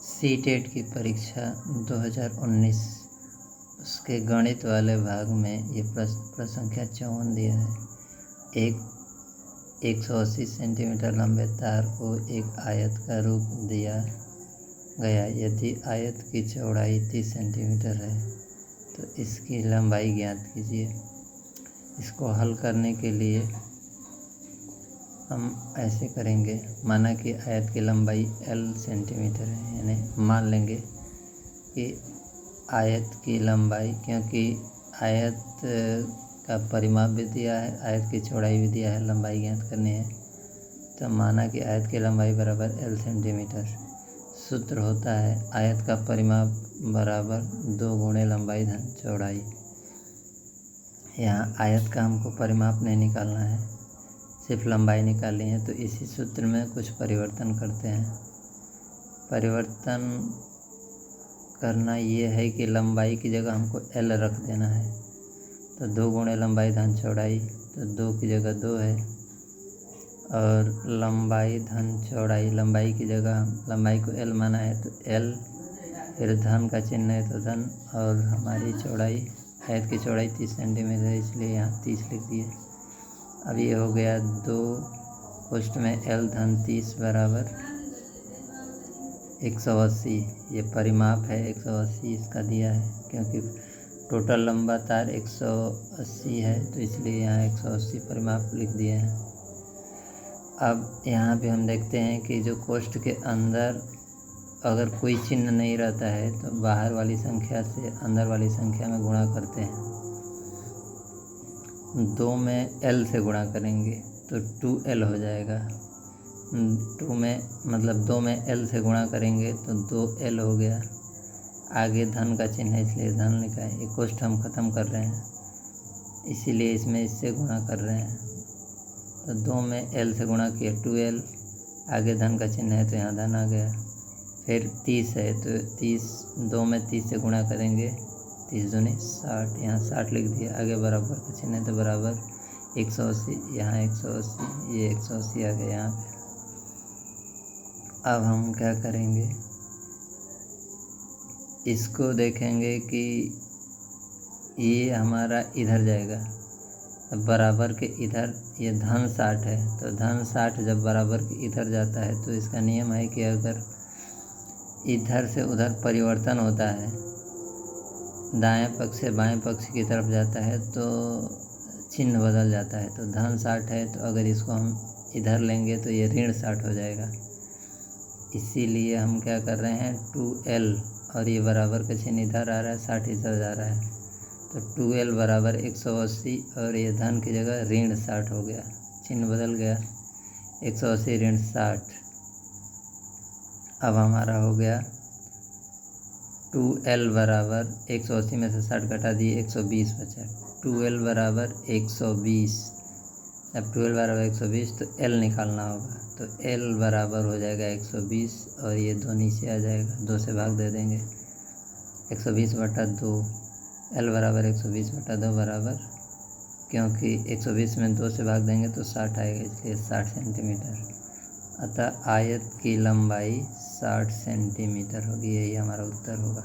CTET की परीक्षा 2019 उसके गणित वाले भाग में ये प्रश्न संख्या 54 दिया है। एक 180 सेंटीमीटर लंबे तार को एक आयत का रूप दिया गया। यदि आयत की चौड़ाई 30 सेंटीमीटर है तो इसकी लंबाई ज्ञात कीजिए। इसको हल करने के लिए हम ऐसे करेंगे, माना कि आयत की लंबाई L सेंटीमीटर है, यानी मान लेंगे कि आयत की लंबाई, क्योंकि आयत का परिमाप भी दिया है, आयत की चौड़ाई भी दिया है, लंबाई ज्ञात करनी है, तो माना कि आयत की लंबाई बराबर L सेंटीमीटर। सूत्र होता है आयत का परिमाप बराबर 2 गुणे लंबाई धन चौड़ाई। यहाँ आयत का हमको परिमाप नहीं निकालना है, सिर्फ लंबाई निकालनी है, तो इसी सूत्र में कुछ परिवर्तन करते हैं। परिवर्तन करना ये है कि लंबाई की जगह हमको L रख देना है, तो 2 गुणे लंबाई धन चौड़ाई, तो 2 की जगह 2 है, और लंबाई धन चौड़ाई, लंबाई की जगह लंबाई को L माना है तो L, फिर धन का चिन्ह है तो धन, और हमारी चौड़ाई, आयत की चौड़ाई 30 सेंटीमीटर है, इसलिए यहाँ 30 लिख दिए। अब ये हो गया 2 कोष्ठ में L धन 30 बराबर 180। ये परिमाप है, 180 इसका दिया है, क्योंकि टोटल लंबा तार 180 है, तो इसलिए यहाँ 180 परिमाप लिख दिए हैं। अब यहाँ पे हम देखते हैं कि जो कोष्ठ के अंदर अगर कोई चिन्ह नहीं रहता है तो बाहर वाली संख्या से अंदर वाली संख्या में गुणा करते हैं। 2 में L से गुणा करेंगे तो 2L हो जाएगा। 2 में L से गुणा करेंगे तो 2L हो गया। आगे धन का चिन्ह है इसलिए धन लिखा है। ये कोष्ठ हम ख़त्म कर रहे हैं, इसीलिए इसमें इससे गुणा कर रहे हैं, तो 2 में L से गुणा किया 2L, आगे धन का चिन्ह है तो यहाँ धन आ गया। फिर 30 है तो 2 में 30 से गुणा करेंगे, 30 दूनी 60, यहाँ 60 लिख दिया, आगे बराबर का चिन्ह है तो बराबर 180, यहाँ 180, ये 180 आ गया यहाँ पे। अब हम क्या करेंगे, इसको देखेंगे कि ये हमारा इधर जाएगा, बराबर के इधर, ये धन 60 है, तो धन 60 जब बराबर के इधर जाता है तो इसका नियम है कि अगर इधर से उधर परिवर्तन होता है, दाएं पक्ष से बाएं पक्ष की तरफ जाता है तो चिन्ह बदल जाता है। तो धन 60 है तो अगर इसको हम इधर लेंगे तो ये ऋण 60 हो जाएगा। इसीलिए हम क्या कर रहे हैं, 2L, और ये बराबर का चिन्ह इधर आ रहा है, 60 इधर जा रहा है, तो 2L बराबर 180, और ये धन की जगह ऋण 60 हो गया, चिन्ह बदल गया, 180 ऋण 60। अब हमारा हो गया 2L बराबर 180 में से 60 घटा दिए, 120 बचा। 2L बराबर 120। जब 2L बराबर 120 तो L निकालना होगा, तो L बराबर हो जाएगा 120, और ये 2 नीचे आ जाएगा, 2 से भाग दे देंगे, 120 बटा 2, L बराबर 120 बटा 2 बराबर, क्योंकि 120 में 2 से भाग देंगे तो 60 आएगा, इसलिए 60 सेंटीमीटर। अतः आयत की लंबाई 60 सेंटीमीटर होगी। यही हमारा उत्तर होगा।